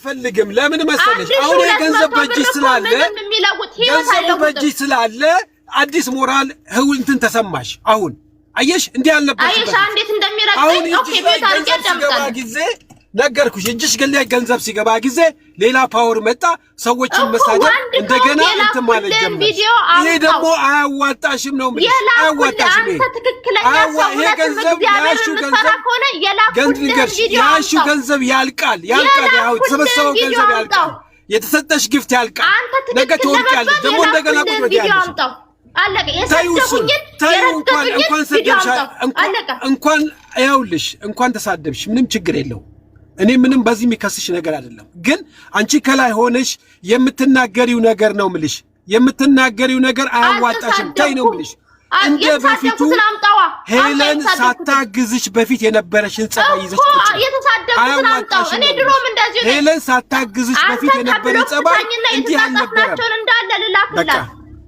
ፈልግም ለምን መሰለሽ አሁን የገንዘብ በእጅ ስላለ ገንዘብ በእጅ ስላለ አዲስ ሞራል ህውልትን ተሰማሽ አሁን አየሽ እንዴ ያለበት አየሽ እንዴት እንደሚረቀኝ ኦኬ ቤት አርገ ደምጣ ጊዜ ነገርኩሽ እጅሽ ገለ ገንዘብ ሲገባ ጊዜ ሌላ ፓወር መጣ ሰዎችን መሳደብ እንደገና እንት ማለት ጀመረ ይሄ ደግሞ አያዋጣሽም ነው ምን አያዋጣሽም ይሄ ገንዘብ ያሹ ገንዘብ ያልቃል ያው ተሰበሰበው ገንዘብ ያልቃል የተሰጠሽ ግፍት ያልቃል ነገ ትወርቂያለሽ ደግሞ እንደገና ቁጥር ያለሽ አለቀ የሰደቡኝ እንኳን ሰደብሽ እንኳን ያውልሽ እንኳን ተሳደብሽ ምንም ችግር የለው እኔ ምንም በዚህ የሚከስሽ ነገር አይደለም ግን አንቺ ከላይ ሆነሽ የምትናገሪው ነገር ነው ምልሽ የምትናገሪው ነገር አያዋጣሽም ታይ ነው ምልሽ እንደ በፊቱ ሄለን ሳታግዝሽ በፊት የነበረሽን ጸባይ ይዘሽ ቁጭ የተሳደብኩት እኔ ድሮም እንደዚህ ነው ሄለን ሳታግዝሽ በፊት የነበረን ጸባይ እንዲህ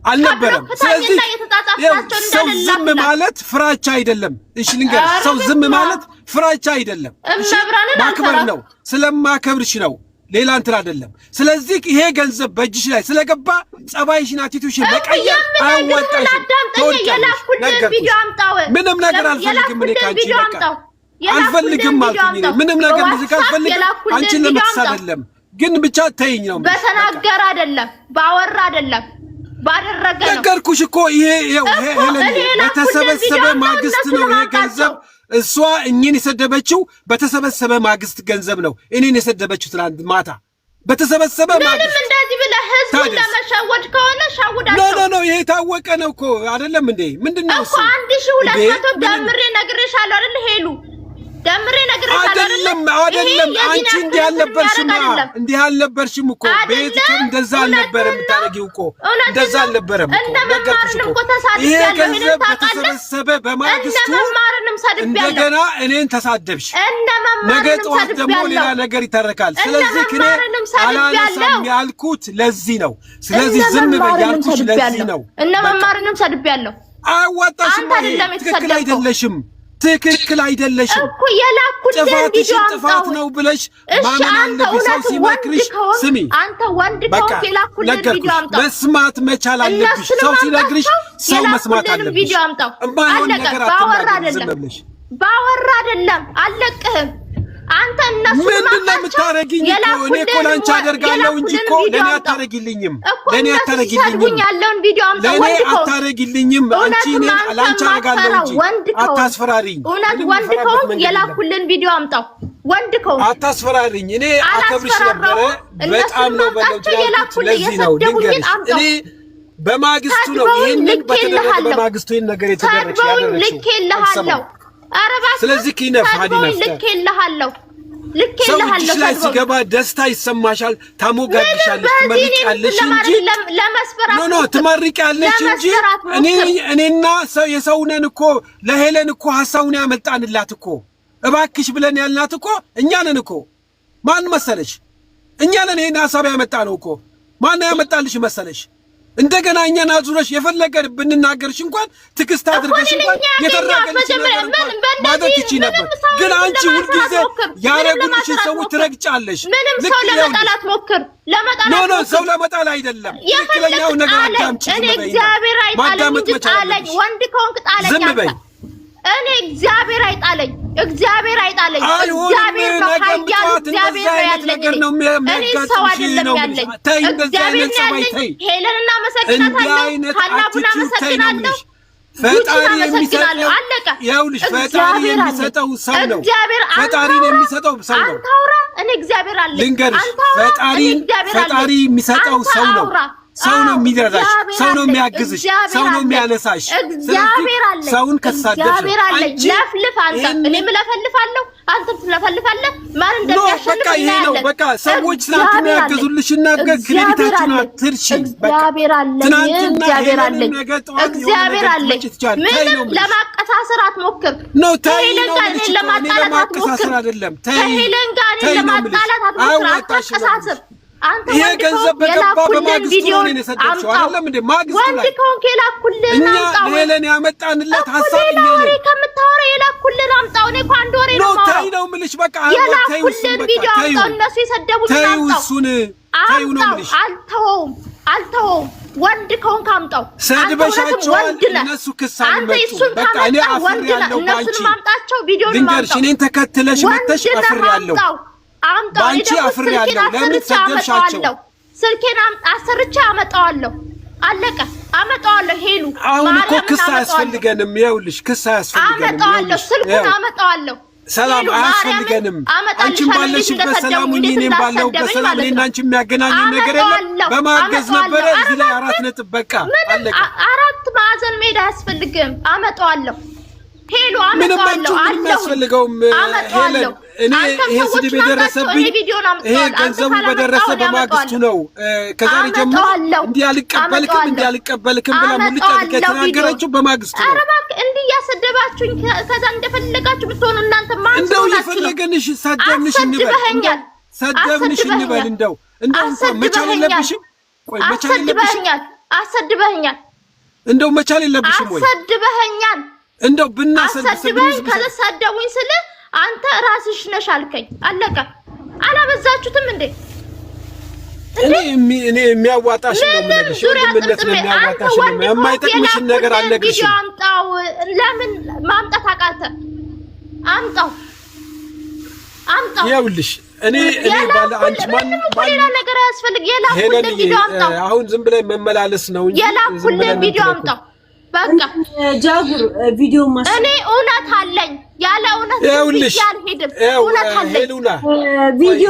አልነበረም ስለዚህ ሰው ዝም ማለት ፍራቻ አይደለም እሺ ልንገርሽ ሰው ዝም ማለት ፍራቻ አይደለም እሺ ማክበር ነው ስለማከብርሽ ነው ሌላ እንትን አይደለም ስለዚህ ይሄ ገንዘብ በእጅሽ ላይ ስለገባ ጸባይሽን አቲቱሽን ለቀየር አያዋጣሽም ምንም ነገር አልፈልግም እኔ ካንቺ በቃ አልፈልግም አልኩኝ ምንም ነገር እንደዚህ ካልፈልግ አንቺን ለምትሳደለም ግን ብቻ ተይኝ ነው በተናገር አይደለም ባወራ አይደለም ባደረገ ነው ነገርኩሽ እኮ ይሄ በተሰበሰበ ማግስት ነው ይሄ ገንዘብ እሷ እኛን የሰደበችው በተሰበሰበ ማግስት ገንዘብ ነው እኔን የሰደበችው ትላንት ማታ በተሰበሰበ ማግስት ምንም እንደዚህ ብለ ህዝብ ለመሸወድ ከሆነ ሸውዳቸው ኖ ይሄ ታወቀ ነው እኮ አይደለም እንዴ ምንድነው እሱ 1200 ደምሬ ነግሬሻለሁ አይደል ሄሉ ደምሬ ነግሬሻለሁ አይደለም አንቺ እንዲህ ያልነበርሽም እኮ ቤት እንደዛ አልነበረም ታረጊው እኮ እንደዛ አልነበረም እኮ ነገርኩሽ እኮ ይሄ ገንዘብ በተሰበሰበ በማግስቱ እንደገና እኔን ተሳደብሽ ነገ ጠዋት ደግሞ ሌላ ነገር ይተረካል ስለዚህ እኔ አላነሳም ያልኩት ለዚህ ነው ስለዚህ ዝም በያልኩሽ ለዚህ ነው መማርንም ሰድቤያለሁ አዋጣሽም ትክክል አይደለሽም እኮ የላኩልን ቪዲዮ ጥፋት ነው ብለሽ ማመን አለብሽ ሰው ሲመክርሽ ስሚ አንተ ወንድ ከሆንክ የላኩልን ቪዲዮ አምጣው መስማት መቻል አለብሽ ሰው ሲነግርሽ ሰው መስማት አለብሽ ቪዲዮ አምጣው አለቀ ባወራ አይደለም አለቅህም አንተ እነሱ ምንድነው የምታረጊኝ እኔ እኮ ላንቺ አደርጋለሁ እንጂ እኮ ለኔ አታረጊልኝም ያለውን ቪዲዮ አምጣው ለኔ አታረጊልኝም አንቺ እኔ ላንቺ አደርጋለሁ እንጂ አታስፈራሪኝ ወንድ ከሆንክ የላኩልን ቪዲዮ አምጣው ወንድ ከሆንክ አታስፈራሪኝ እኔ አከብርሽ ነበር በጣም ነው በለውጥ ለዚህ ነው ድንገርሽ እኔ በማግስቱ ነው ይሄንን በተደረገ በማግስቱ ይሄን ነገር የተደረገ ልኬልሃለሁ አረባ ስለዚህ ከነፍ ሀዲና ልኬልሃለሁ ላይ ሲገባ ደስታ ይሰማሻል ታሞጋግሻለሽ ትመርቂያለሽ እንጂ ኖ ትመርቂያለሽ እንጂ እኔና ሰው የሰውነን እኮ ለሄለን እኮ ሐሳቡን ያመጣንላት እኮ እባክሽ ብለን ያልናት እኮ እኛ ነን እኮ ማን መሰለሽ እኛ ነን ይሄን ሐሳብ ያመጣነው እኮ ማን ያመጣልሽ መሰለሽ እንደገና እኛን አዙረሽ የፈለገር ብንናገርሽ እንኳን ትክስት አድርገሽ እንኳን የተራገልሽ ማለት ይቺ ነበር ግን አንቺ ሁሉ ጊዜ ያረጉልሽ ሰው ትረግጫለሽ ምንም ሰው ለመጣላት ሞክር ለመጣላት ኖ ሰው ለመጣል አይደለም ትክክለኛው ነገር አዳምጪ እኔ እግዚአብሔር አይጣለኝ ወንድ ከሆንክ ጣለኝ ዝም በይ እኔ እግዚአብሔር አይጣለኝ እግዚአብሔር ነው ኃያል እግዚአብሔር ያለኝ እኔ ሰው አይደለም ያለኝ እግዚአብሔር ያለኝ ሄለንና መሰግናታለሁ ካላቡና መሰግናለሁ ፈጣሪ የሚሰጠው አለቀ ያውልሽ ፈጣሪ የሚሰጠው ሰው ነው ፈጣሪን የሚሰጠው ሰው ነው አንተ እኔ እግዚአብሔር አለኝ ልንገርሽ ፈጣሪ የሚሰጠው ሰው ነው ሰው ነው የሚደረሽ ሰው ነው የሚያግዝሽ ሰው ነው የሚያነሳሽ እግዚአብሔር አለ ሰውን ከሳደብሽ አንቺ ለፍልፍ አንተ እኔም ለፈልፋለሁ አንተ ለፈልፋለህ ማን እንደሚያሸንፍ በቃ ይሄ ነው በቃ ሰዎች ስላት የሚያግዙልሽ ነገር ክሬዲታችን አትርሺ እግዚአብሔር አለ እግዚአብሔር አለ እግዚአብሔር አለ ምንም ለማቀሳሰር አትሞክር ነው ታይለው ለማጣላት አትሞክር አይደለም ሄለን ጋር ለማጣላት አትሞክር አታቀሳስር አንተ ወንድ የላኩልን ቪዲዮ ወንድ ከሆንክ የላኩልን አምጣው። ለኔ ያመጣንለት ሐሳብ ነው ከምታወራ የላኩልን አምጣው። እኔ እኮ አንድ ወሬ ነው ታይ ነው ምልሽ በቃ የላኩልን ቪዲዮ አምጣው። እነሱ የሰደቡት አምጣው። ታዩ ነው ምልሽ አልተውም ወንድ ከሆንክ አምጣው። ሰድበሻቸዋል እነሱ ክሳን መጡ። በቃ እኔ አፍሬያለሁ ባንቺ ማምጣቸው ቪዲዮ ነው ልንገርሽ እኔን ተከትለሽ መተሽ አፍሬያለሁ ባንቺ አፍሬያለሁ። ለምን ሰደብሻቸው? ስልኬን አሰርቼ አመጣዋለሁ። አለቀ አመጣዋለሁ። ሄሉ አሁን እኮ ክስ አያስፈልገንም። ይኸውልሽ ክስ አያስፈልገንም። አመጣዋለሁ ስልኩን አመጣዋለሁ። ሰላም አያስፈልገንም። አንቺም ባለሽበት ሰላም ሁኚ፣ እኔም ባለሁበት ሰላም። እኔና አንቺ የሚያገናኝ ነገር የለም። በማገዝ ነበረ እዚህ ላይ 4 ነጥብ በቃ አለቀ። 4 ማዕዘን ሜዳ አያስፈልግም። አመጣዋለሁ ሄሉ አመጣዋለሁ። አያስፈልገውም ሄለን። እኔ ይሄ ስድብ የደረሰብኝ ይሄ ገንዘቡ በደረሰ በማግስቱ ነው። ከዛሬ ጀምሮ እንዲህ አልቀበልክም ብላ ሙሉ ጫት ከተናገረችው በማግስቱ ነው። ኧረ እባክህ እንዲህ እያሰደባችሁኝ ከዛ እንደፈለጋችሁ ብትሆኑ እናንተ ማን እንደው የፈለገንሽ ሰደብንሽ እንበል እንደው መቻል የለብሽም። ቆይ መቻል የለብሽም። አሰድበኸኛል እንደው መቻል የለብሽም ወይ አሰድበኸኛል። እንደው ብናሰድብኝ ከሰደቡኝ ስለ አንተ ራስሽ ነሽ አልከኝ። አለቀ። አላበዛችሁትም እንዴ? እኔ የሚያዋጣሽ ነው የምነግርሽ። ወንድምነት ነው የሚያዋጣሽ ነው። የማይጠቅምሽን ነገር አልነግርሽም። አምጣው። ለምን ማምጣት አቃተ? አምጣው። ይኸውልሽ እኔ ባለ አንቺ ማን ሌላ ነገር አያስፈልግ። የላኩልን ቪዲዮ አምጣው። አሁን ዝም ብለን መመላለስ ነው እንጂ የላኩልን ቪዲዮ አምጣው። በቃ ጃጉር ቪዲዮ ማስ እኔ እውነት አለኝ። ያለ እውነት ያልሄድም እውነት አለኝ። ሄሉና ቪዲዮ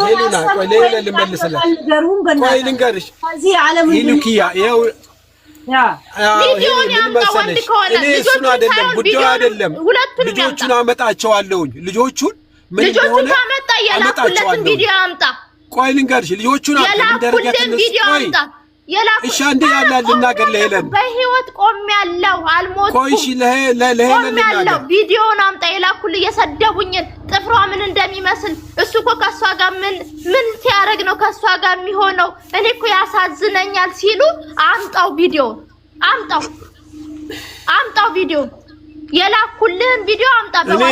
ቆይ ልንገርሽ እዚህ ዓለም ሂሉኪያ ይኸው ቪዲዮን ያምጣው። ወንድ ከሆነ ልጆቹን አይደለም ጉዳዩ አይደለም። ልጆቹን አመጣቸዋለሁ። ልጆቹን ካመጣ የላኩለትን ቪዲዮ አምጣ። ቆይ ልንገርሽ ልጆቹን የላኩለትን ቪዲዮ አምጣ። እሺ አንዴ ያላል ልናገር ለሄለን በህይወት ቆሜያለሁ አልሞትኩም። ቆይ እሺ ለሄለን ልናገር ቪዲዮውን አምጣ። የላኩልኝ የሰደቡኝን ጥፍሯ ምን እንደሚመስል እሱ እኮ ከሷ ጋር ምን ሲያረግ ነው ከሷ ጋር የሚሆነው? እኔ እኮ ያሳዝነኛል ሲሉ አምጣው ቪዲዮውን አምጣው ቪዲዮውን የላኩልህን ቪዲዮ አምጣ። እኔ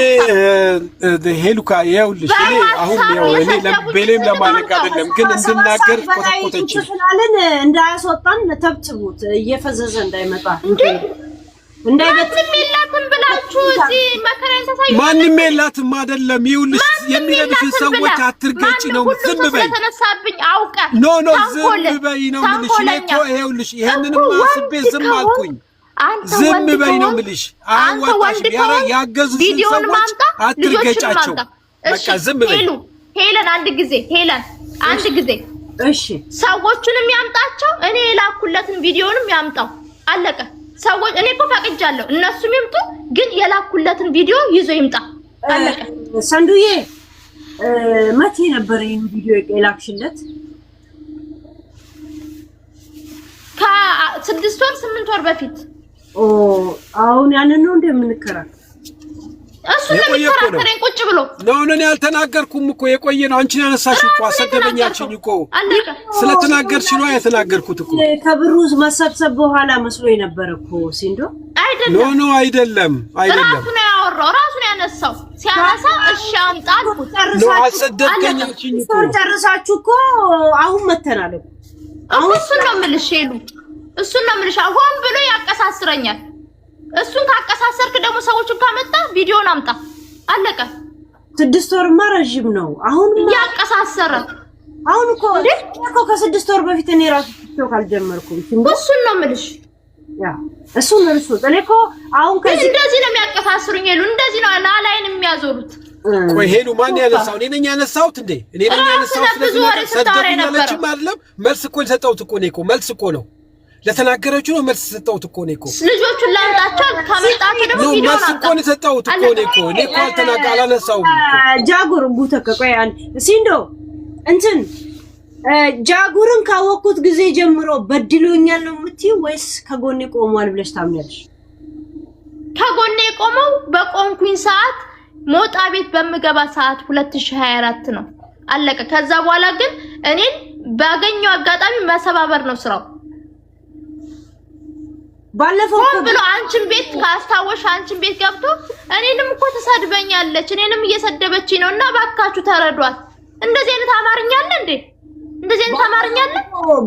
ሄሉካ ይኸውልሽ እኔ አሁን እኔ ለቤሌም ለማለቅ አይደለም ግን እንድናገር ቆጠቆጠች ስላልን እንዳያስወጣን ተብትቡት እየፈዘዘ እንዳይመጣ ማንም የላትም ብላችሁ እዚህ መከራን ተሳዩ። ማንም የላትም አይደለም። ይኸውልሽ የሚለብሽ ሰዎች አትርገጪ ነው። ዝም በይ ተነሳብኝ አውቀ ኖ ዝም በይ ነው የምልሽ። እኔ እኮ ይኸውልሽ ይሄንንም አስቤ ዝም አልኩኝ። ዝም በይ ነው የምልሽ። አዋጣሽ ያገዙሽ ሰዎች አትርገጫቸው። በቃ ዝም በይ ሄለን። አንድ ጊዜ እሺ ሰዎቹንም ያምጣቸው። እኔ የላኩለትን ቪዲዮንም ያምጣው። አለቀ። ሰዎች እኔ እኮ ፈቅጃለሁ። እነሱም ይምጡ፣ ግን የላኩለትን ቪዲዮ ይዞ ይምጣ። አለቀ። ሰንዱዬ መቼ ነበር ይሄን ቪዲዮ የላክሽለት? ከ6 ወር 8 ወር በፊት። አሁን ያንን ነው እንደምንከራከር እሱ ለሚከራከረኝ ቁጭ ብሎ ነው። እኔ አልተናገርኩም እኮ የቆየ ነው። አንቺን ያነሳሽው እኮ አሰደበኛችኝ እኮ ስለተናገርሽ ነው የተናገርኩት እኮ። ከብሩ መሰብሰብ በኋላ መስሎኝ ነበር እኮ ሲንዶ። አይደለም ኖ አይደለም ራሱ ነው ያወራው፣ ራሱ ነው ያነሳው። ሲያነሳ እሺ አምጣ አልኩት። ነው አሰደብከኛችኝ እኮ። ጨርሳችሁ እኮ አሁን መተናል እኮ። አሁን እሱን ነው የምልሽ ሄሉ፣ እሱን ነው የምልሽ። አሁን ብሎ ያቀሳስረኛል። እሱን ካቀሳሰርክ ደግሞ ሰዎችን ካመጣ ቪዲዮን አምጣ። አለቀ። 6 ወርማ ረጅም ነው። አሁን ያቀሳሰረ አሁን እኮ ከ6 ወር በፊት እኔ ራሱ ቲክቶክ አልጀመርኩም። እሱን ነው የምልሽ። እሱን ነው እኔ እኮ አሁን ከዚህ እንደዚህ ነው የሚያቀሳስሩኝ ሄሉ፣ እንደዚህ ነው ላላይን የሚያዞሩት። ቆይ ሄሉ ማን ያነሳው? እኔ ነኝ ያነሳሁት እንዴ? እኔ ነኝ ያነሳሁት። ስለዚህ ሰደብኛለችም አይደለም መልስ እኮ የሰጠሁት እኮ እኔ እኮ መልስ እኮ ነው ለተናገረችው ነው መልስ የሰጠሁት እኮ እኔ እኮ። ልጆቹን ላምጣቸው ካመጣችሁ ደግሞ ቪዲዮ መልስ እኮ ነው የሰጠሁት እኮ እኔ እኮ አላነሳሁም እኮ። ጃጉር ጉተከ ቆይ አንድ ሲንዶ እንትን ጃጉርን ካወቅኩት ጊዜ ጀምሮ በድሎኛል ነው የምትይው ወይስ ከጎኔ ቆሟል ብለሽ ታምኛለሽ? ከጎኔ ቆመው በቆንኩኝ ሰዓት ሞጣ ቤት በምገባ ሰዓት 2024 ነው። አለቀ። ከዛ በኋላ ግን እኔን ባገኘው አጋጣሚ መሰባበር ነው ስራው። ባለፈው ብሎ አንቺን ቤት ካስታወሽ አንቺን ቤት ገብቶ እኔንም እኮ ተሰድበኛለች እኔንም እየሰደበችኝ ነውና ባካችሁ ተረዷት። እንደዚህ አይነት አማርኛ አለ እንዴ? እንደዚህ አይነት አማርኛ አለ?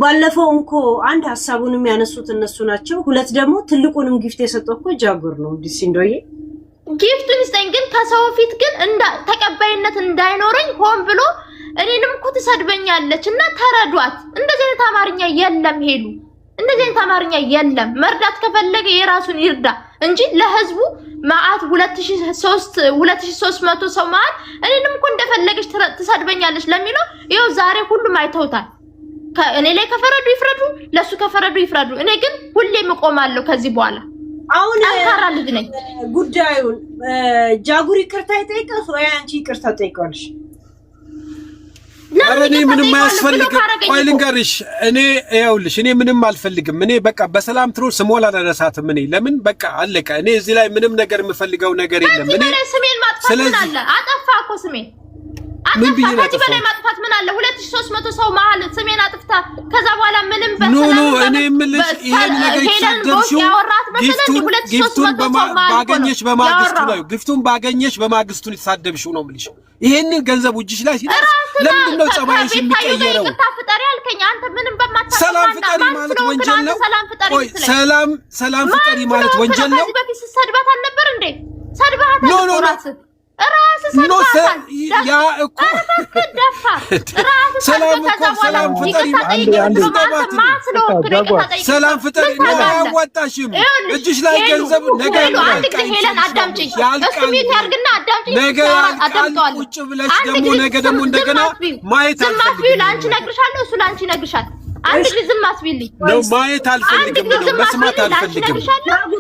ባለፈው እንኮ አንድ ሐሳቡንም ያነሱት እነሱ ናቸው። ሁለት ደግሞ ትልቁንም ጊፍት የሰጠው እኮ ጃጉር ነው። ዲሲንዶዬ ጊፍቱን ይስጠኝ፣ ግን ከሰው ፊት ግን ተቀባይነት እንዳይኖረኝ ሆን ብሎ እኔንም እኮ ተሰድበኛለች እና ተረዷት። እንደዚህ አይነት አማርኛ የለም ሄሉ፣ እንደዚህ አይነት አማርኛ የለም። መርዳት ከፈለገ የራሱን ይርዳ እንጂ ለህዝቡ ማአት 2300 ሰው ማለት እኔንም እኮ እንደፈለገች ተሰድበኛለች ለሚለው ይኸው ዛሬ ሁሉም አይተውታል። እኔ ላይ ከፈረዱ ይፍረዱ፣ ለሱ ከፈረዱ ይፍረዱ። እኔ ግን ሁሌም እቆማለሁ ከዚህ በኋላ። አሁን አንካራ ልጅ ነኝ። ጉዳዩን ጃጉር ይቅርታ ይጠይቀስ ወይ አንቺ ይቅርታ ጠይቀልሽ? እኔ ምንም አያስፈልግም። ቆይ ልንገርሽ፣ እኔ ይኸውልሽ እኔ ምንም አልፈልግም። እኔ በቃ በሰላም ትሮል ስሞላ አላነሳትም። እኔ ለምን በቃ አለቀ። እኔ እዚህ ላይ ምንም ነገር የምፈልገው ነገር የለም። እኔ ስሜን ማጥፋት ምን አለ? አጠፋ እኮ ስሜን ምን ብዬ ነው ከዚህ በላይ ማጥፋት ምን አለ? 2300 ሰው መሀል ስሜን አጥፍታ ከዛ በኋላ ምንም በሰላም ኖ እኔ የምልሽ ይሄን ነገር ይሳደብሽው ጊፍቱን ባገኘሽ በማግስቱ ነው። ጊፍቱን ባገኘሽ በማግስቱ ይሳደብሽው ነው የምልሽ። ይሄንን ገንዘብ እጅሽ ላይ ሲደርስ ለምንድን ነው ጸባይሽ የሚቀየረው? ሰላም ፍጠሪ ማለት ወንጀል ነው? ቆይ ሰላም ፍጠሪ ማለት ወንጀል ነው? ከዚህ በፊት ስትሰድባት አልነበር እንዴ? ሰድባት ኖ ያ እኮ ሰላም ፍጠሪ ሰላም ፍጠሪ ነው። አያዋጣሽም። እጅሽ ላይ ገንዘብ ነገር ቁጭ ብለሽ ደግሞ እንደገና ማየት አልፈልግም። ለአንቺ እነግርሻለሁ፣ እሱ ለአንቺ ይነግርሻል። አንድ ጊዜ ዝም አትቢልኝ ነው። ማየት አልፈልግም ነው፣ መስማት አልፈልግም።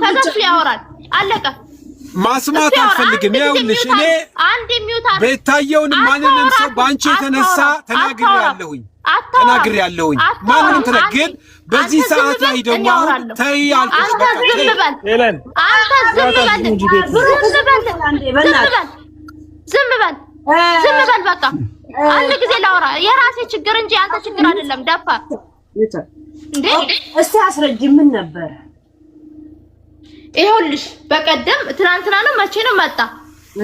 ከዛ እሱ ያወራል፣ አለቀ። ማስማት አልፈልግም። ይኸውልሽ እኔ ቤታየውን ማንንም ሰው ባንቺ የተነሳ ተናግሬያለሁኝ ማንንም ግን በዚህ ሰዓት ላይ ደግሞ ተይ አልኩሽ። በቃ ዝም በል በቃ። አንድ ጊዜ ላውራ። የራሴ ችግር እንጂ አንተ ችግር አይደለም። ደፋ እንዴ እስቲ አስረጅ። ምን ነበር? ይኸውልሽ በቀደም ትናንትና ነው መቼ ነው መጣ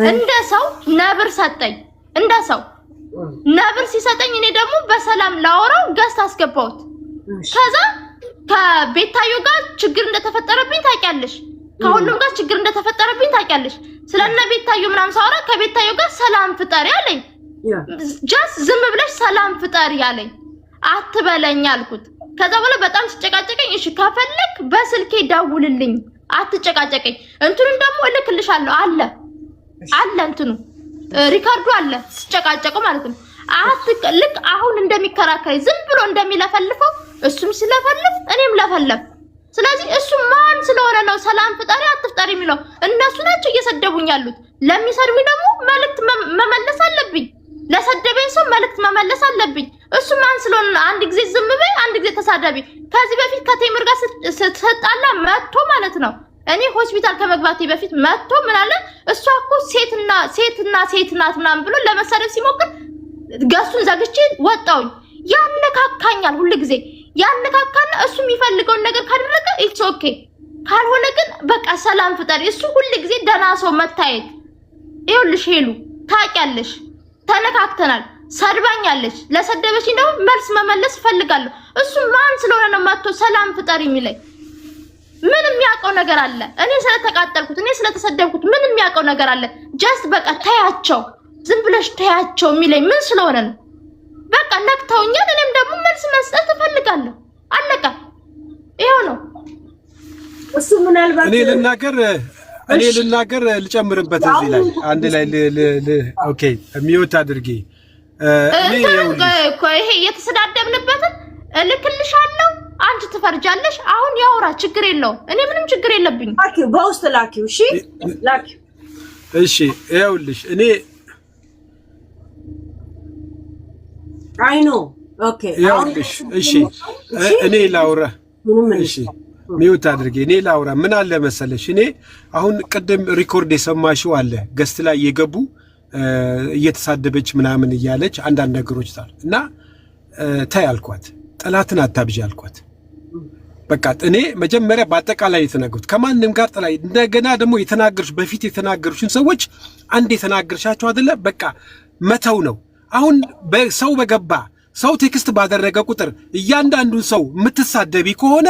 እንደ ሰው ነብር ሰጠኝ። እንደ ሰው ነብር ሲሰጠኝ እኔ ደግሞ በሰላም ላወራው ገስት አስገባሁት። ከዛ ከቤታዮ ጋር ችግር እንደተፈጠረብኝ ታውቂያለሽ። ከሁሉም ጋር ችግር እንደተፈጠረብኝ ታውቂያለሽ። ስለነ ቤታዮ ምናምን ሳወራ ከቤታዮ ጋር ሰላም ፍጠሪ አለኝ። ጃስት ዝም ብለሽ ሰላም ፍጠሪ አለኝ። አትበለኝ አልኩት። ከዛ በኋላ በጣም ሲጨቃጨቀኝ እሺ ከፈለክ በስልኬ ደውልልኝ አትጨቃጨቀኝ፣ እንትኑን ደግሞ እልክልሻለሁ አለ እንትኑ ሪካርዱ አለ ሲጨቃጨቀው ማለት ነው። ልክ አሁን እንደሚከራከረኝ ዝም ብሎ እንደሚለፈልፈው እሱም ሲለፈልፍ እኔም ለፈለፍ። ስለዚህ እሱ ማን ስለሆነ ነው ሰላም ፍጠሪ አትፍጠሪ የሚለው? እነሱ ናቸው እየሰደቡኝ ያሉት። ለሚሰድቡኝ ደግሞ መልእክት መመለስ አለብኝ። ለሰደበኝ ሰው መልእክት መመለስ አለብኝ። እሱ ማን ስለሆነ አንድ ጊዜ ዝም በይ አንድ ጊዜ ተሳደቢ። ከዚህ በፊት ከቴምር ጋር ስትጣላ መጥቶ ማለት ነው እኔ ሆስፒታል ከመግባቴ በፊት መጥቶ ምን አለ እሷ እኮ ሴትና ናት ምናምን ብሎ ለመሰደብ ሲሞክር ገሱን ዘግቼ ወጣሁኝ። ያነካካኛል ሁሉ ጊዜ ያነካካና እሱ የሚፈልገውን ነገር ካደረገ ኢትስ ኦኬ፣ ካልሆነ ግን በቃ ሰላም ፍጠሪ። እሱ ሁሉ ጊዜ ደህና ሰው መታየት። ይኸውልሽ ሄሉ ታውቂያለሽ፣ ተነካክተናል። ሰድባኛለች። ለሰደበችኝ ደግሞ መልስ መመለስ ፈልጋለሁ። እሱ ማን ስለሆነ ነው መጥቶ ሰላም ፍጠሪ የሚለኝ? ምን የሚያውቀው ነገር አለ? እኔ ስለተቃጠልኩት እኔ ስለተሰደብኩት ምን የሚያውቀው ነገር አለ? ጀስት በቃ ተያቸው፣ ዝም ብለሽ ተያቸው የሚለኝ ምን ስለሆነ ነው? በቃ ነክተውኛል። እኔም ደግሞ መልስ መስጠት እፈልጋለሁ። አለቀ። ይሄው ነው። እሱ ምናልባት እኔ ልናገር ልጨምርበት እዚህ ላይ አንድ ላይ ኦኬ ሚውት አድርጊ። ይሄ የተሰዳደብንበትን እልክልሻለሁ፣ አንቺ ትፈርጃለሽ። አሁን ያወራ ችግር የለውም። እኔ ምንም ችግር የለብኝም። ላኪው በውስጥ ላኪው። እሺ ላኪው። እሺ ይኸውልሽ እኔ አይ ኖ ኦኬ ይኸውልሽ እሺ እኔ ላውራ። እሺ ሚውት አድርጌ እኔ ላውራ። ምን አለ መሰለሽ እኔ አሁን ቅድም ሪኮርድ የሰማሽው አለ ገስት ላይ የገቡ እየተሳደበች ምናምን እያለች አንዳንድ ነገሮች ታል እና ታይ አልኳት። ጠላትን አታብጂ አልኳት። በቃ እኔ መጀመሪያ በአጠቃላይ የተናገርኩት ከማንንም ጋር ጠላይ እንደገና ደግሞ የተናገርሽ በፊት የተናገርሽን ሰዎች አንድ የተናገርሻቸው አይደለ በቃ መተው ነው። አሁን በሰው በገባ ሰው ቴክስት ባደረገ ቁጥር እያንዳንዱን ሰው የምትሳደቢ ከሆነ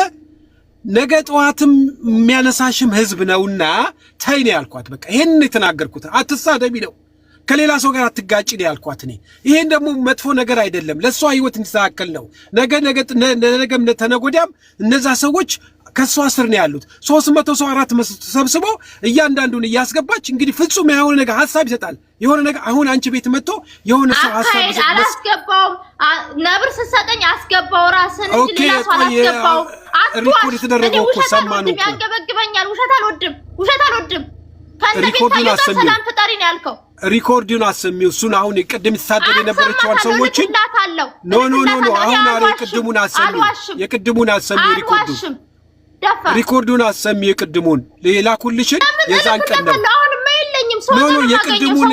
ነገ ጠዋትም የሚያነሳሽም ህዝብ ነውና ታይ ነው ያልኳት። በቃ ይሄን የተናገርኩት አትሳደቢ ነው። ከሌላ ሰው ጋር አትጋጭ ነው ያልኳት። እኔ ይሄን ደግሞ መጥፎ ነገር አይደለም ለሷ ህይወት እንዲስተካከል ነው። ነገም ተነጎዳም እነዛ ሰዎች ከሷ ስር ነው ያሉት 300 ሰው 400 ተሰብስቦ እያንዳንዱን እያስገባች እንግዲህ ፍጹም የሆነ ነገር ሐሳብ ይሰጣል። የሆነ ነገር አሁን አንቺ ቤት መጥቶ የሆነ ሰው ሐሳብ ይሰጣል። አላስገባው ነብር ሰሰጠኝ አስገባው ራስን እንጂ ሌላ ሰው አላስገባው። ሪኮርድ የተደረገው እኮ ሰማኑ እኮ ያንገበግበኛል። ውሸት አልወድም ከነቤታዬ ሰላም ፍጠሪ ነው ያልከው። ሪኮርዱን አሰሚው እሱን አሁን ቅድም ተሳደብ የነበረችውን ሰዎችን ኖ አሁን አረ የቅድሙን አሰሚው ሪኮርዱን አሰሚው የቅድሙን ሌላኩልሽን የዛን ቀን ነው።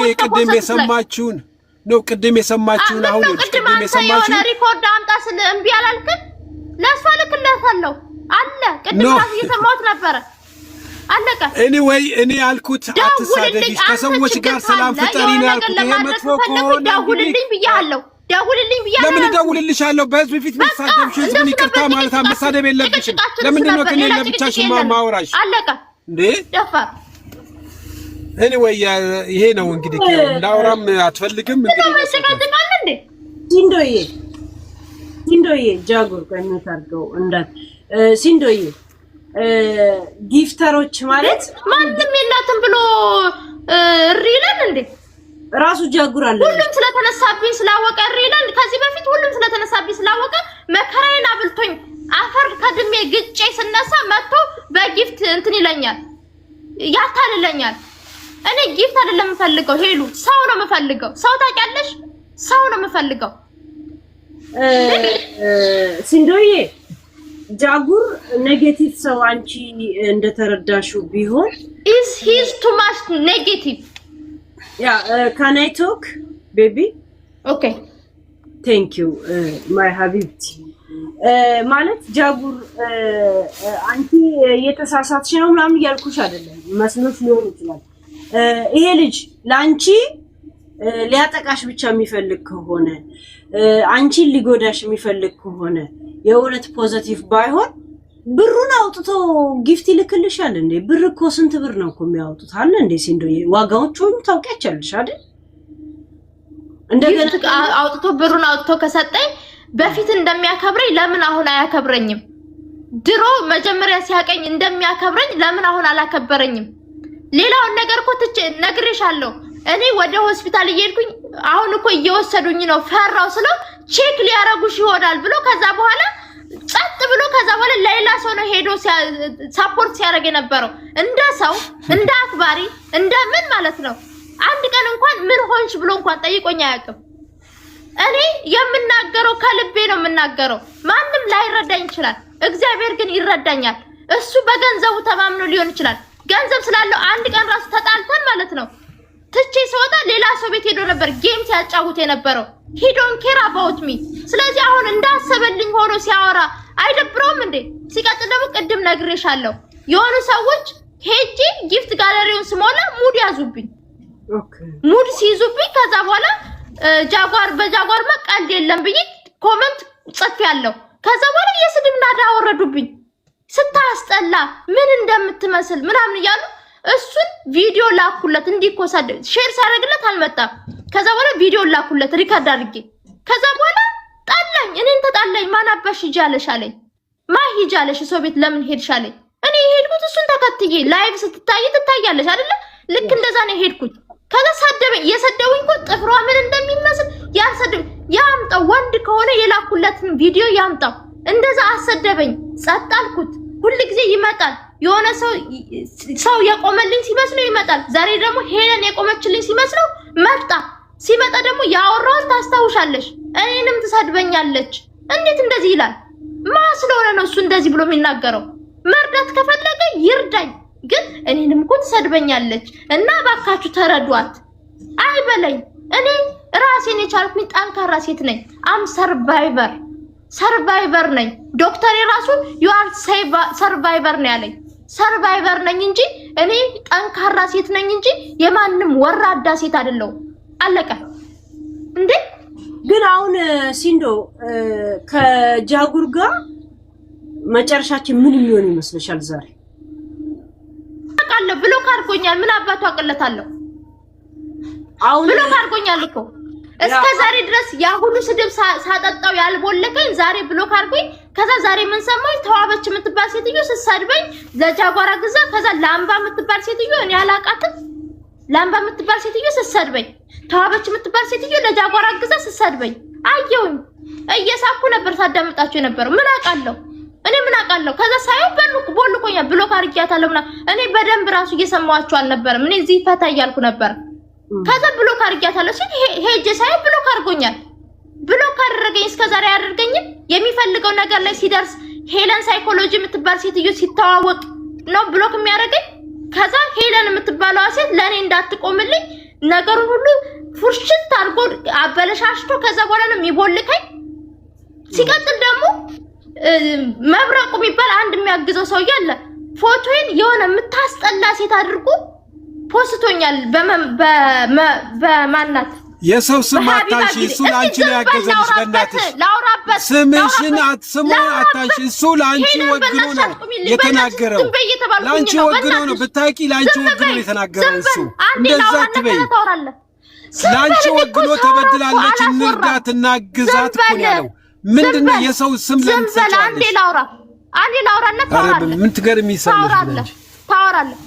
የቅድም የሰማችሁን ቅድም የሰማችሁን አሁን ቅድም የሰማችሁን ሪኮርድ አምጣ ስለ እምቢ አላልክም። ለሷ ልክለታለሁ አለ ቅድም እየሰማሁት ነበረ። አለቀ። ኤኒዌይ እኔ ያልኩት አትሳደቢ ከሰዎች ጋር ሰላም ፍጠሪ ነው ያልኩት። ይሄ መጥፎ ከሆነ ደውልልኝ ብያለሁ። ለምን ደውልልሻለሁ? በህዝብ ፊት መሳደብሽ ህዝብን ይቅርታ ማለት መሳደብ የለብሽም። ለምንድን ነው ከኔ ለብቻሽ ማውራሽ? አለቀ እንዴ ደፋር። ኤኒዌይ ይሄ ነው እንግዲህ እንዳውራም አትፈልግም እንግዲህ ሲንዶዬ ጃጎር ከነታርገው እንዳት ሲንዶዬ ጊፍተሮች ማለት ማንም የላትም ብሎ ሪላል እንዴ ራሱ ጃጉር አለ። ሁሉም ስለተነሳብኝ ስላወቀ ሪላል ከዚህ በፊት ሁሉም ስለተነሳብኝ ስላወቀ መከራዬን አብልቶኝ አፈር ከድሜ ግጬ ስነሳ መጥቶ በጊፍት እንትን ይለኛል ያታልለኛል። እኔ ጊፍት አይደለም የምፈልገው ሄሉ ሰው ነው የምፈልገው። ሰው ታውቂያለሽ? ሰው ነው የምፈልገው። ሲንዶዬ ጃጉር ኔጌቲቭ ሰው አንቺ እንደተረዳሽው ቢሆን he's too much negative. Can I talk baby? Okay, thank you my habibti ማለት ጃጉር አንቺ የተሳሳትሽ ነው ምናምን እያልኩሽ አይደለም መስሎሽ ሊሆን ይችላል። ይሄ ልጅ ላንቺ ሊያጠቃሽ ብቻ የሚፈልግ ከሆነ አንቺን ሊጎዳሽ የሚፈልግ ከሆነ የእውነት ፖዚቲቭ ባይሆን ብሩን አውጥቶ ጊፍት ይልክልሻል እንዴ? ብር እኮ ስንት ብር ነው እኮ የሚያወጡት አለ እንዴ? ሲንዶዬ ዋጋዎቹን ታውቂያለሽ አይደል? እንደገና አውጥቶ ብሩን አውጥቶ ከሰጠኝ በፊት እንደሚያከብረኝ ለምን አሁን አያከብረኝም? ድሮ መጀመሪያ ሲያቀኝ እንደሚያከብረኝ ለምን አሁን አላከበረኝም? ሌላውን ነገር እኮ ነግሬሻለሁ። እኔ ወደ ሆስፒታል እየሄድኩኝ አሁን እኮ እየወሰዱኝ ነው ፈራው ስለው ቼክ ሊያረጉሽ ይሆናል ብሎ ከዛ በኋላ ጸጥ ብሎ ከዛ በኋላ ሌላ ሰው ነው ሄዶ ሳፖርት ሲያደርግ የነበረው እንደ ሰው እንደ አክባሪ እንደ ምን ማለት ነው። አንድ ቀን እንኳን ምን ሆንሽ ብሎ እንኳን ጠይቆኝ አያውቅም። እኔ የምናገረው ከልቤ ነው የምናገረው። ማንም ላይረዳኝ ይችላል፣ እግዚአብሔር ግን ይረዳኛል። እሱ በገንዘቡ ተማምኖ ሊሆን ይችላል። ገንዘብ ስላለው አንድ ቀን ራሱ ተጣልተን ማለት ነው ትቼ ሰውታ ሌላ ሰው ቤት ሄዶ ነበር ጌም ሲያጫውት የነበረው he don't care about me። ስለዚህ አሁን እንዳሰበልኝ ሆኖ ሲያወራ አይደብረውም እንዴ? ሲቀጥል ደግሞ ቅድም ነግሬሻለሁ የሆኑ ሰዎች ሄጂ ጊፍት ጋለሪውን ስሞላ ሙድ ያዙብኝ። ሙድ ሲይዙብኝ ከዛ በኋላ ጃጓር በጃጓር መቀልድ የለም ብዬ ኮሜንት ጽፌያለሁ። ከዛ በኋላ የስድብ ናዳ አወረዱብኝ። ስታስጠላ ምን እንደምትመስል ምናምን እያሉ እሱን ቪዲዮ ላኩለት እንዲኮሳደ ሼር ሳረግለት አልመጣም። ከዛ በኋላ ቪዲዮ ላኩለት ሪካርድ አድርጌ ከዛ በኋላ ጣላኝ። እኔን ተጣላኝ። ማን አባሽ ይጃለሽ አለኝ። ማን ይጃለሽ ሰው ቤት ለምን ሄድሻለኝ? እኔ ሄድኩት እሱን ተከትዬ ላይቭ ስትታይ ትታያለሽ አይደለ? ልክ እንደዛ ነው ሄድኩት። ከዛ ሰደበኝ። የሰደውኝ እኮ ጥፍሯ ምን እንደሚመስል ያሰደው ያምጣው። ወንድ ከሆነ የላኩለትን ቪዲዮ ያምጣው። እንደዛ አሰደበኝ። ጸጥ አልኩት። ሁሉ ጊዜ ይመጣል የሆነ ሰው የቆመልኝ ሲመስለው ይመጣል። ዛሬ ደግሞ ሄለን የቆመችልኝ ሲመስለው መጣ። ሲመጣ ደግሞ ያወራውን ታስታውሻለሽ። እኔንም ትሰድበኛለች። እንዴት እንደዚህ ይላል? ማስለሆነ ነው እሱ እንደዚህ ብሎ የሚናገረው? መርዳት ከፈለገ ይርዳኝ፣ ግን እኔንም እኮ ትሰድበኛለች እና ባካችሁ ተረዷት አይበለኝ። እኔ ራሴን የቻልኩኝ ጠንካራ ሴት ነኝ። አም ሰርቫይቨር ነኝ። ዶክተር የራሱ you are ሰርቫይቨር ነው ያለኝ። ሰርቫይቨር ነኝ እንጂ እኔ ጠንካራ ሴት ነኝ እንጂ የማንም ወራዳ ሴት አይደለሁም። አለቀ እንዴ። ግን አሁን ሲንዶ ከጃጉር ጋር መጨረሻችን ምን የሚሆን ይመስልሻል? ዛሬ አቃለ ብሎ ካርጎኛል። ምን አባቱ አቀለታለሁ? አሁን ብሎ ካርጎኛል እኮ እስከ ዛሬ ድረስ ያ ሁሉ ስድብ ሳጠጣው ያልቦለከኝ ዛሬ ብሎ ካርጎኝ። ከዛ ዛሬ ምን ሰማኝ? ተዋበች የምትባል ሴትዮ ስትሰድበኝ ለጃጓራ ግዛ። ከዛ ላምባ የምትባል ሴትዮ እኔ አላቃትም። ላምባ የምትባል ሴትዮ ስትሰድበኝ፣ ተዋበች የምትባል ሴትዮ ለጃጓራ ግዛ ስትሰድበኝ አየሁኝ። እየሳኩ ነበር ሳዳምጣቸው የነበረው። ምን አቃለሁ እኔ ምን አቃለሁ? ከዛ ሳይሆን ቦልኮኛ ብሎ ካርጊያታለሁና እኔ በደንብ ራሱ እየሰማዋቸው አልነበረም። እኔ እዚህ ፈታ እያልኩ ነበር። ከዛ ብሎ ካርጊያታለሁ ሲል ሄጄ ሳይሆን ብሎ ካርጎኛል። ብሎ ካደረገኝ እስከ ዛሬ ያደርገኝም የሚፈልገው ነገር ላይ ሲደርስ ሄለን ሳይኮሎጂ የምትባል ሴትዮ ሲተዋወቅ ነው ብሎክ የሚያደርገኝ። ከዛ ሄለን የምትባለው ሴት ለኔ እንዳትቆምልኝ ነገሩን ሁሉ ፉርሽት አድርጎ አበለሻሽቶ ከዛ በኋላ ነው የሚቦልከኝ። ሲቀጥል ደግሞ መብረቁ የሚባል አንድ የሚያግዘው ሰው ያለ ፎቶዬን የሆነ የምታስጠላ ሴት አድርጎ ፖስቶኛል። በማናት የሰው ስም አታንሺ። እሱ ላንቺ ነው ያገዘልሽ። በእናትሽ ስምሽን አትስሙ አታንሺ። እሱ ላንቺ ወግኖ ነው የተናገረው። ላንቺ ወግኖ ነው ብታቂ፣ ላንቺ ወግኖ ነው የተናገረው። እሱ እንደዛ አትበይ። ላንቺ ወግኖ ተበድላለች፣ እንርዳት እናግዛት እኮ ነው ያለው። ምንድነው የሰው ስም ለምትሰጪው? አንዴ ላውራና ታወራለህ። ምን ትገርሚ ይሰማሽ? ታወራለህ።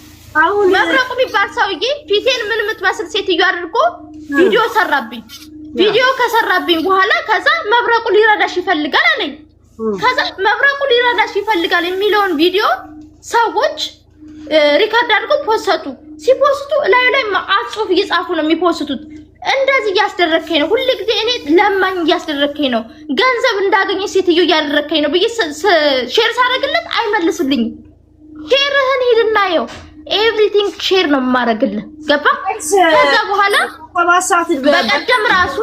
አሁን መብረቁ የሚባል ሰውዬ ፊቴን ምን የምትመስል ሴትዮ አድርጎ ቪዲዮ ሰራብኝ። ቪዲዮ ከሰራብኝ በኋላ ከዛ መብረቁ ሊረዳሽ ይፈልጋል አለኝ። ከዛ መብረቁ ሊረዳሽ ይፈልጋል የሚለውን ቪዲዮ ሰዎች ሪካርድ አድርገው ፖስቱ። ሲፖስቱ ላይ ጽሑፍ እየጻፉ ነው የሚፖስቱት። እንደዚህ እያስደረከኝ ነው፣ ሁሉ ጊዜ እኔ ለማኝ እያስደረከኝ ነው፣ ገንዘብ እንዳገኘ ሴትዮ እያደረከኝ ነው ብዬ ሼር ሳደርግለት አይመልስልኝም። ሼርህን ሂድና ይኸው ኤቭሪቲንግ ሼር ነው የማደርግልህ። ገባ? ከዛ በኋላ በቀደም ራሱ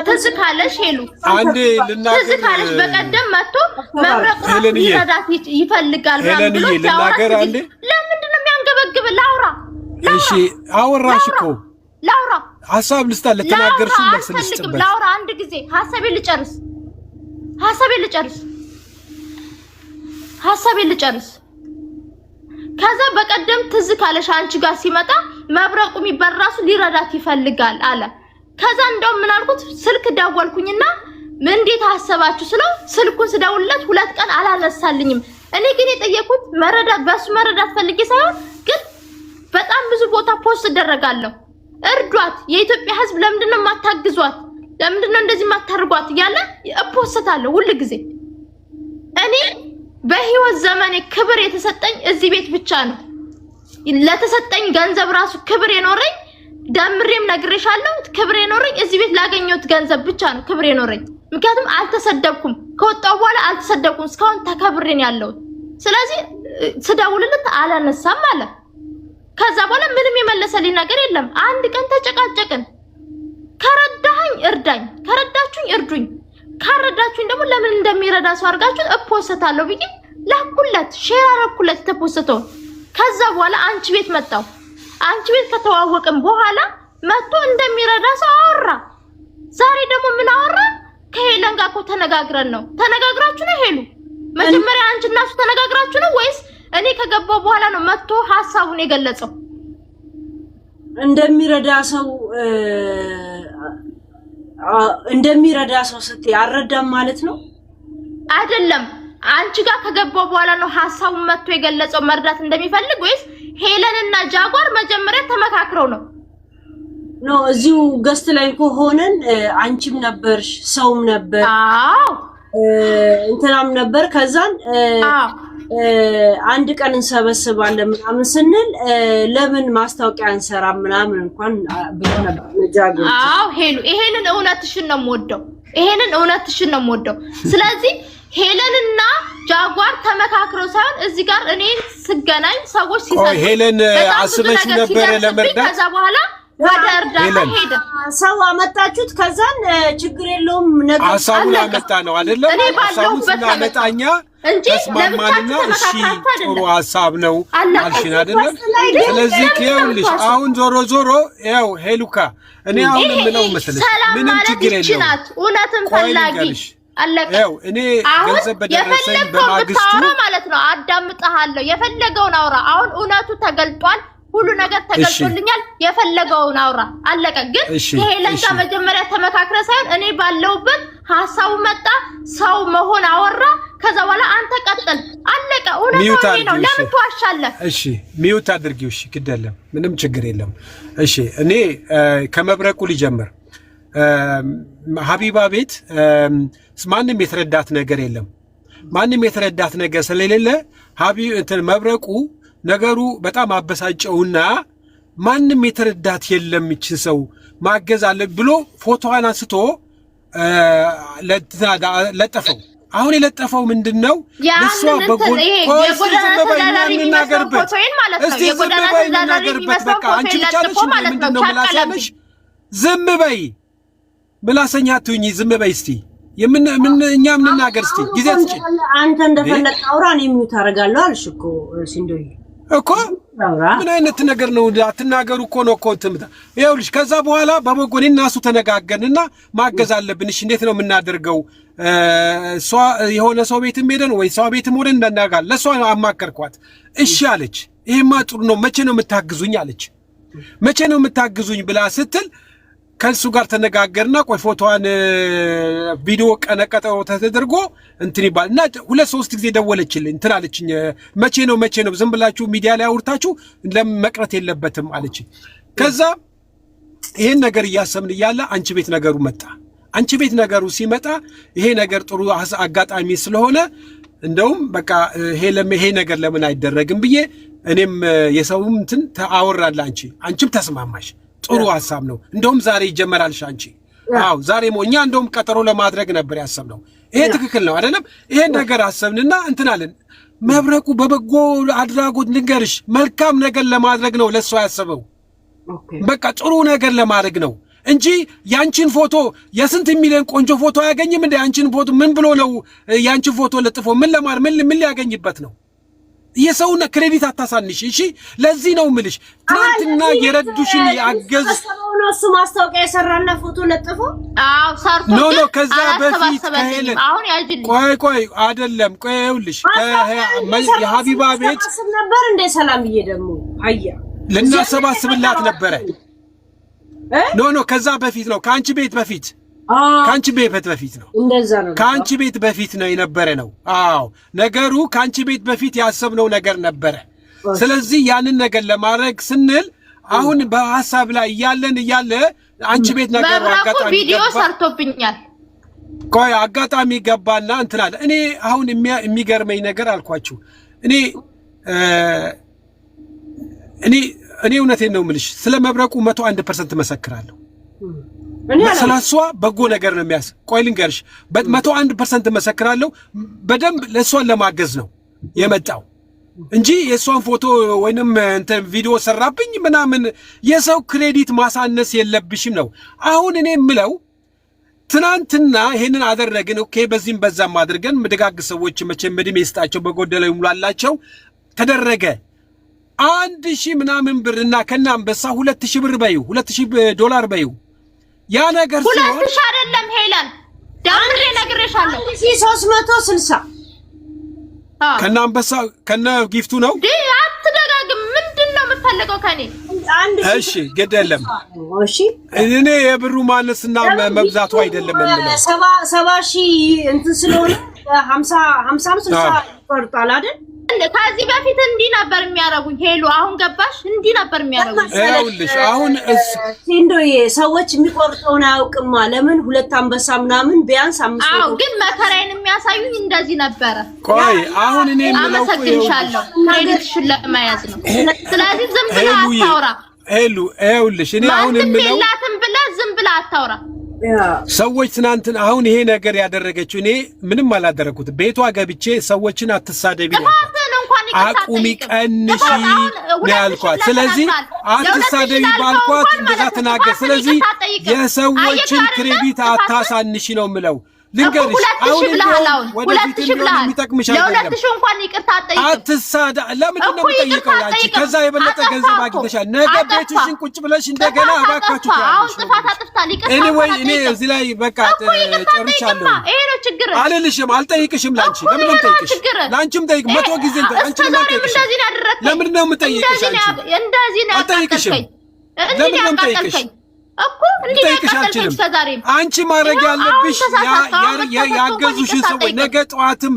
ትዝ ካለሽ ሄሉ አንዴ ልናገር፣ ትዝ ካለሽ በቀደም መጥቶ መብረቁ ይረዳት ይፈልጋል ብሎ ልናገር። አንዴ ለምንድን ነው የሚያንገበግብ? ላውራ። እሺ አወራሽ እኮ ላውራ። ሀሳብ ልስጣ ለተናገርሽ መልስ ልስጥበት። ላውራ አንድ ጊዜ ሀሳቤን ልጨርስ። ከዛ በቀደም ትዝ ካለሽ አንቺ ጋር ሲመጣ መብረቁ የሚባል ራሱ ሊረዳት ይፈልጋል አለ። ከዛ እንደውም ምን አልኩት? ስልክ ደወልኩኝና እንዴት አሰባችሁ ስለው ስልኩን ስደውልለት 2 ቀን አላነሳልኝም። እኔ ግን የጠየኩት በሱ መረዳት ፈልጌ ሳይሆን ግን በጣም ብዙ ቦታ ፖስት ደረጋለሁ። እርዷት፣ የኢትዮጵያ ሕዝብ ለምንድነው የማታግዟት? ለምንድነው እንደዚህ የማታርጓት? እያለ እፖስታለሁ ሁሉ ጊዜ። እኔ በህይወት ዘመኔ ክብር የተሰጠኝ እዚህ ቤት ብቻ ነው። ለተሰጠኝ ገንዘብ ራሱ ክብር የኖረኝ ደምሬም ነግሬሻለሁ። ክብር የኖረኝ እዚህ ቤት ላገኘሁት ገንዘብ ብቻ ነው ክብር የኖረኝ። ምክንያቱም አልተሰደብኩም፣ ከወጣሁ በኋላ አልተሰደብኩም። እስካሁን ተከብሬን ያለሁት። ስለዚህ ስደውልለት አላነሳም አለ። ከዛ በኋላ ምንም የመለሰልኝ ነገር የለም። አንድ ቀን ተጨቃጨቅን። ከረዳኸኝ እርዳኝ፣ ከረዳችሁኝ እርዱኝ፣ ካረዳችሁኝ ደግሞ ለምን እንደሚረዳ ሰው አድርጋችሁ እፖስታለሁ ብዬ ላኩለት፣ ሼር አደረኩለት ተፖስተው። ከዛ በኋላ አንቺ ቤት መጣሁ። አንቺ ቤት ከተዋወቅን በኋላ መጥቶ እንደሚረዳ ሰው አወራ። ዛሬ ደግሞ ምን አወራ? ከሄለን ጋር እኮ ተነጋግረን ነው። ተነጋግራችሁ ነው ሄሉ? መጀመሪያ አንቺ እና እሱ ተነጋግራችሁ ነው ወይስ እኔ ከገባው በኋላ ነው መጥቶ ሐሳቡን የገለጸው? እንደሚረዳ ሰው ስትይ አልረዳም ማለት ነው አይደለም? አንቺ ጋር ከገባው በኋላ ነው ሐሳቡን መጥቶ የገለጸው መርዳት እንደሚፈልግ ወይስ ሄለን እና ጃጓር መጀመሪያ ተመካክረው ነው? ነው እዚሁ ገስት ላይ ሆነን አንቺም ነበርሽ፣ ሰውም ነበር፣ እንትናም ነበር። ከዛን አንድ ቀን እንሰበስባለን ምናምን ስንል ለምን ማስታወቂያ እንሰራም ምናምን እንኳን ብሎ ነበር ጃጓር። ሄሉ ይሄንን እውነትሽን ነው የምወደው። ስለዚህ ሄለንና ጃጓር ተመካክረው ሳይሆን እዚህ ጋር እኔ ስገናኝ ሰዎች ሲሰጡ ሄለን አስበሽ ነበር ለመርዳት። ከዛ በኋላ ሰው አመጣችሁት ከዛን ችግር የለውም ነገር አሳቡን አመጣ ነው አይደለም አሳቡን ስናመጣኛ ተስማማንና እሺ ጥሩ ሐሳብ ነው አልሽን አይደለም ስለዚህ ይኸውልሽ አሁን ዞሮ ያው ሄሉካ እኔ አሁን ምለው መሰለሽ ምንም ችግር የለውም እውነትን ፈላጊ አለቀ ያው እኔ ገንዘብ በደረሰኝ በማግስቱ ማለት ነው አዳምጣለሁ የፈለገውን አውራ አሁን እውነቱ ተገልጧል ሁሉ ነገር ተገልጦልኛል የፈለገውን አውራ አለቀ ግን ሄለንጋ መጀመሪያ ተመካክረ ሳይሆን እኔ ባለውበት ሐሳቡ መጣ ሰው መሆን አወራ ከዛ በኋላ አንተ ቀጥል አለቀ እውነቱ ነው ለምን ትዋሻለህ እሺ ሚውት አድርጊው እሺ ግደለም ምንም ችግር የለም እሺ እኔ ከመብረቁ ሊጀምር ሀቢባ ቤት ማንንም የተረዳት ነገር የለም ማንንም የተረዳት ነገር ስለሌለ መብረቁ ነገሩ በጣም አበሳጨውና ማንንም የተረዳት የለም እቺን ሰው ማገዝ አለ ብሎ ፎቶዋን አንስቶ ለጠፈው አሁን የለጠፈው ምንድነው ለሷ በጎን ዝም በይ ምላሰኛ አትሁኚ ዝም በይ እስቲ እኛም እንናገር እስቲ ጊዜ ትጭ አንተ እንደፈለክ አውራ ነው የሚታረጋለው አልሽኮ ሲንዶይ እኮ ምን አይነት ነገር ነው አትናገሩ እኮ ነው እኮ ትምታ ይኸውልሽ ከዛ በኋላ በበጎኔና እሱ ተነጋገርንና ማገዝ አለብን እሺ እንዴት ነው የምናደርገው የሆነ ሰው ቤትም ሄደን ወይ ሰው ቤትም ሆነን እንደናጋል ለሷ አማከርኳት እሺ አለች ይሄማ ጥሩ ነው መቼ ነው የምታግዙኝ አለች መቼ ነው የምታግዙኝ ብላ ስትል ከሱ ጋር ተነጋገርና ቆይ ፎቶዋን ቪዲዮ ቀነቀጠው ተደርጎ እንትን ይባልና ሁለት ሶስት ጊዜ ደወለችልኝ እንትን አለችኝ መቼ ነው ዝም ብላችሁ ሚዲያ ላይ አውርታችሁ ለመቅረት የለበትም አለች ከዛ ይሄን ነገር እያሰብን ይያለ አንቺ ቤት ነገሩ መጣ አንቺ ቤት ነገሩ ሲመጣ ይሄ ነገር ጥሩ አጋጣሚ ስለሆነ እንደውም በቃ ይሄ ነገር ለምን አይደረግም ብዬ እኔም የሰውም እንትን ተአወራለ አንቺም ተስማማሽ ጥሩ ሐሳብ ነው እንደውም ዛሬ ይጀመራልሽ አንቺ አው ዛሬ ሞኛ እንደውም ቀጠሮ ለማድረግ ነበር ያሰብነው ይሄ ትክክል ነው አይደለም ይሄን ነገር አሰብንና እንትናለን መብረቁ በበጎ አድራጎት ንገርሽ መልካም ነገር ለማድረግ ነው ለሷ ያሰበው በቃ ጥሩ ነገር ለማድረግ ነው እንጂ ያንቺን ፎቶ የስንት ሚሊዮን ቆንጆ ፎቶ ያገኝም እንደ ያንቺን ፎቶ ምን ብሎ ነው ያንቺን ፎቶ ለጥፎ ምን ሊያገኝበት ነው የሰውና ክሬዲት አታሳንሽ እሺ ለዚህ ነው ምልሽ ትናንትና የረዱሽን ያገዝ ነው እሱ ማስታወቂያ የሰራና ፎቶ ለጥፎ አው ሰርቶ ኖ ከዛ በፊት ከሄለን አሁን ያልጅል ቆይ አይደለም ይኸውልሽ የሀቢባ ቤት ነበር እንደ ሰላምዬ ደግሞ አያ ልናሰባስብላት ነበረ ኖ ከዛ በፊት ነው ካንቺ ቤት በፊት ካንቺ ቤት በፊት ነው እንደዛ ነው ካንቺ ቤት በፊት ነው የነበረ ነው አዎ ነገሩ ካንቺ ቤት በፊት ያሰብነው ነገር ነበረ ስለዚህ ያንን ነገር ለማድረግ ስንል አሁን በሐሳብ ላይ እያለ አንቺ ቤት ነገር አጋጣሚ ቪዲዮ ሰርቶብኛል ቆይ አጋጣሚ ገባና እንትና እኔ አሁን የሚገርመኝ ነገር አልኳችሁ እኔ እውነቴን ነው የምልሽ ስለመብረቁ 101% መሰክራለሁ ስለሷ በጎ ነገር ነው የሚያስ ቆይ ልንገርሽ 101% መሰክራለሁ በደንብ ለሷን ለማገዝ ነው የመጣው እንጂ የሷን ፎቶ ወይንም እንትን ቪዲዮ ሰራብኝ ምናምን የሰው ክሬዲት ማሳነስ የለብሽም ነው አሁን እኔ የምለው ትናንትና ይሄንን አደረግን ኦኬ በዚህም በዛም አድርገን መደጋግ ሰዎች መቼም እድሜ ይስጣቸው በጎደለው ይሙላላቸው ተደረገ 1000 ምናምን ብር እና ከናንበሳ 2000 ብር በዩ $2000 በዩ ያ ነገር ሲሆን 2000 አይደለም ሄለን ዳምሬ ነግሬሻለሁ 360 ከናንበሳ ከነ ጊፍቱ ነው አትደጋግም ምንድነው የምትፈልገው ከኔ እሺ ገደለም እሺ እኔ የብሩ ማነስና መብዛቱ አይደለም ማለት 70,000 እንትን ስለሆነ 50 ይቆርጣል አይደል ከዚህ በፊት እንዲህ ነበር የሚያረጉኝ ሄሉ አሁን ገባሽ እንዲህ ነበር የሚያረጉኝ ይኸውልሽ አሁን ሲንዶዬ ሰዎች የሚቆርጠውን አያውቅም ለምን ሁለት አንበሳ ምናምን ቢያንስ 5 አው ግን መከራዬን የሚያሳዩኝ እንደዚህ ነበረ ቆይ አሁን እኔ ምለው አመሰግንሻለሁ ክሬዲትሽን ለማያዝ ነው ስለዚህ ዝም ብላ አታውራ ሄሉ ይኸውልሽ እኔ አሁን ምለው ላትም ብላ ዝም ብላ አታውራ ሰዎች ትናንትና አሁን ይሄ ነገር ያደረገችው እኔ ምንም አላደረኩት ቤቷ ገብቼ ሰዎችን አትሳደቢ አቁሚ ቀንሺ ያልኳት። ስለዚህ አትሳደቢ ባልኳት እንደዛ ተናገር። ስለዚህ የሰዎችን ክሬዲት አታሳንሺ ነው የምለው። ልንገርሽ አሁን ወደፊት የሚጠቅምሽ አይደለም። እንኳን ይቅርታ ጠይቅ። አትሳዳ ለምንድን ነው የምጠይቀው? አንቺ ከዛ የበለጠ ገንዘብ አግኝተሻል። ነገ ቤትሽን ቁጭ ብለሽ እንደገና እባካችሁ አሁን ጥፋት አጥፍታል። ይቅርታ እኔ እዚህ ላይ በቃ ጨርሻለሁ። ይሄ ነው ችግር። አልልሽም፣ አልጠይቅሽም። ላንቺ ለምን ነው የምጠይቅሽ? ላንቺም ጠይቅ 100 ጊዜ አንቺ ለምን ነው የምጠይቅሽ? እንደዚህ ነው አልጠይቅሽም። ለምን ነው የምጠይቅሽ እኮ እንዴ ያቀጠልከኝ ተዛሬም አንቺ ማድረግ ያለብሽ ያገዙሽን ሰዎች ነገ ጠዋትም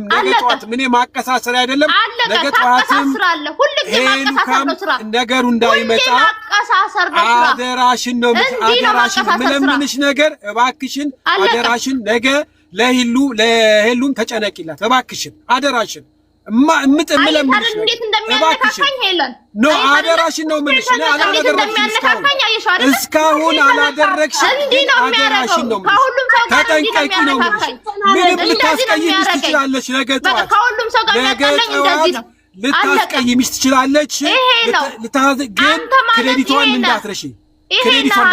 እኔ ማቀሳሰር አይደለም ነገ ጠዋትም ሁሉ ጊዜ ማቀሳሰር ነው ስራ ነገሩ እንዳይመጣ ማቀሳሰር ነው ስራ አደራሽን ነው ምንምንሽ ነገር እባክሽን አደራሽን ነገ ለሄሉም ተጨነቂላት እባክሽን አደራሽን እምጥምለምንሽ እንዴት እንደሚያነካካኝ ሄለን ኖ አደራሽን ነው ምንሽ ነው እስካሁን አላደረግሽም። አደራሽን ነው ተጠንቀቂ ነው ምንሽ ምንም ልታስቀይምሽ ትችላለች። ነገ ጠዋት ልታስቀይምሽ ትችላለች። ግን ክሬዲቷን እንዳትረሺ ክሬዲቷን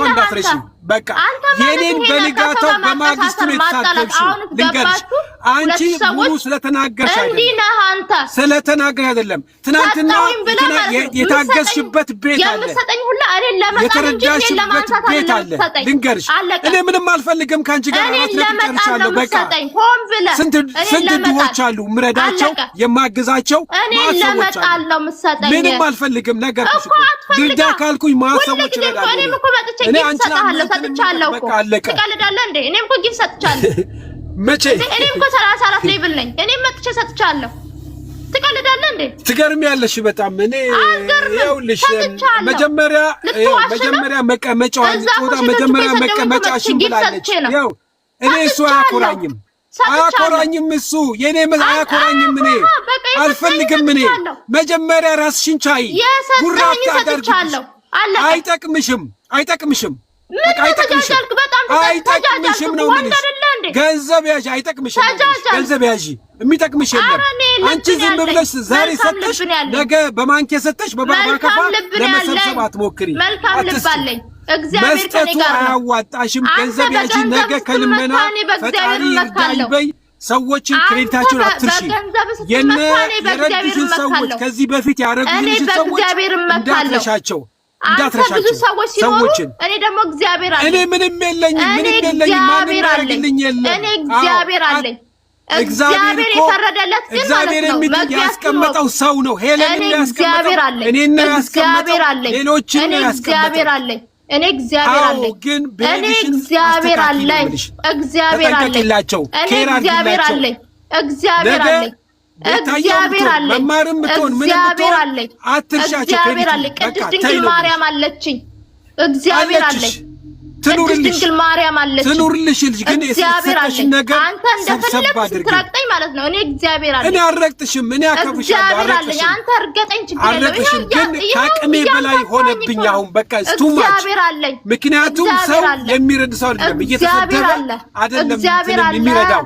እንዳትረሺ በቃ የኔን በንጋታው በማግስቱ ነው የተሳደብሽው። ልንገርሽ አንቺ ሙሉ ስለተናገርሽ አይደለም ትናንትና የታገስሽበት ቤት አለ የተረዳሽበት ቤት አለ። ልንገርሽ እኔ ምንም አልፈልግም ከአንቺ ጋር አትጨርሻለሁ። በቃ ስንት ድሆች አሉ ምረዳቸው የማግዛቸው ማሰቦች አሉ። ምንም አልፈልግም ነገርኩሽ። ልርዳ ካልኩኝ ማሰቦች እረዳለሁ። እኔ አንቺ ሰጥቻለሁ እኮ ትቀልዳለህ እንዴ? እኔም እኮ ጊፍት ሰጥቻለሁ። መቼ? እኔም እኮ 34 ሌቭል ነኝ። እኔም መጥቼ ሰጥቻለሁ። ትቀልዳለህ እንዴ? ትገርሚያለሽ በጣም። እኔ ይኸውልሽ መጀመሪያ መቀመጫዋን ጾታ መጀመሪያ መቀመጫሽን ብላለች። ያው እኔ እሱ አያኮራኝም እሱ የኔ አያኮራኝም። እኔ አልፈልግም። እኔ መጀመሪያ ራስሽን ቻይ። ጉራት አደርግልሽ አይጠቅምሽም ነው የምልሽ። ገንዘብ ያዥ አይጠቅምሽም። ገንዘብ ያዥ የሚጠቅምሽ የለም። አንቺ ዝም ብለሽ ዛሬ ሰጠሽ ነገ በማንኪያ ሰጠሽ በባካፋ ለመሰብሰብ አትሞክሪ። መስጠቱ አያዋጣሽም። ገንዘብ ያዥ ነገ ከልመና ፈጣሪ ይርዳኝ በይ። ሰዎችን ክሬዲታቸውን አትርሺ። የረዱሽን ሰዎች ከዚህ በፊት ያረጉሽን ሰዎች እንዳትረሻቸው ብዙ ሰዎች ሲኖሩ እኔ ደግሞ እግዚአብሔር አለኝ። እኔ ምንም የለኝም ማንም ያደርግልኝ የለም። እኔ እግዚአብሔር አለኝ። እግዚአብሔር የፈረደለት ግን ማለት ነው ያስቀመጠው ሰው ነው። ሄለን ያስቀመጠው እኔን ነው ያስቀመጠው። ሌሎችን ነው ያስቀመጠው። እኔ እግዚአብሔር አለኝ። ግን እኔ እግዚአብሔር አለኝ። እግዚአብሔር አለኝ። እግዚአብሔር አለኝ። እግዚአብሔር አለኝ። እግዚአብሔር አለኝ። መማርም ብትሆን ምንም ብትሆን አትርሻቸው። እግዚአብሔር አለኝ። ቅድስት ድንግል ማርያም አለችኝ። እግዚአብሔር አለኝ። ቅድስት ድንግል ማርያም አለችኝ። ትኑርልሽ ልጅ ግን የሰጠሽ ነገር አንተ እንደፈለክ ስትረግጠኝ ማለት ነው። እኔ እግዚአብሔር አለኝ። እኔ አልረግጥሽም። እኔ አከብሻለሁ። አለኝ። አንተ እርገጠኝ ችግር የለውም። ግን ከአቅሜ በላይ ሆነብኝ። አሁን በቃ ስቱማች ምክንያቱም ሰው የሚረድ ሰው አይደለም እየተሰደበ አይደለም የሚረዳው።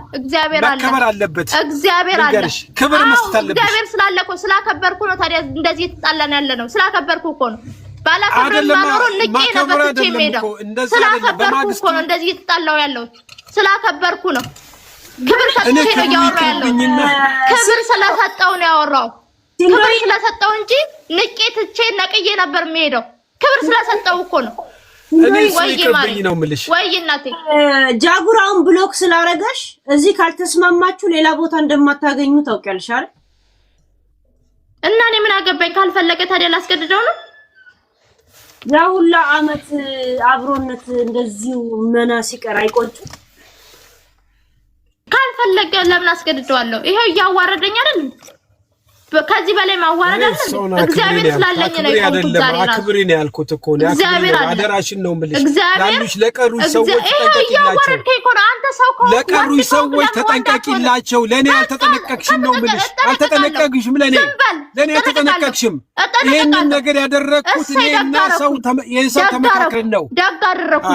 መከበር አለበት። እግዚአብሔር አለ። ክብር መስጠት አለበት። እግዚአብሔር ስላለ እኮ ስላከበርኩ ነው። ታዲያ እንደዚህ የተጣላን ያለ ነው። ስላከበርኩ እኮ ነው። ባላከብር ማኖር ንቄ ነው በትቼ የምሄደው። ስላከበርኩ እኮ ነው እንደዚህ የተጣላው ያለው። ስላከበርኩ ነው። ክብር ሰጥቼ ነው ያወራው ያለው። ክብር ስለሰጠው ነው ያወራው። ክብር ስለሰጠው እንጂ ንቄ ትቼ ነቅዬ ነበር የምሄደው። ክብር ስለሰጠው እኮ ነው። ወይ እናቴ ጃጉራውን ብሎክ ስላረጋሽ እዚህ ካልተስማማችሁ ሌላ ቦታ እንደማታገኙ ታውቂያለሽ አይደል? እና እኔ ምን አገባኝ? ካልፈለገ ታዲያ ላስገድደው ነው? ያ ሁላ አመት አብሮነት እንደዚሁ መና ሲቀር አይቆጭም? ካልፈለገ ለምን አስገድደዋለሁ? ይሄው እያዋረደኝ አይደል? ከዚህ በላይ ማዋረድ አለ? እግዚአብሔር ስላለኝ ነው ያልኩት። ዛሬ ራሱ አክብሪ ነው ያልኩት እኮ ነው። አደራሽን ነው የምልሽ። ላሉሽ ለቀሩሽ ሰዎች ተጠንቀቂላቸው። ለኔ አልተጠነቀቅሽም ነው የምልሽ። አልተጠነቀቅሽም። ለኔ አልተጠነቀቅሽም። ይሄንን ነገር ያደረኩት እኔና ሰው ተመካክረን ነው። ደግ አደረኩ።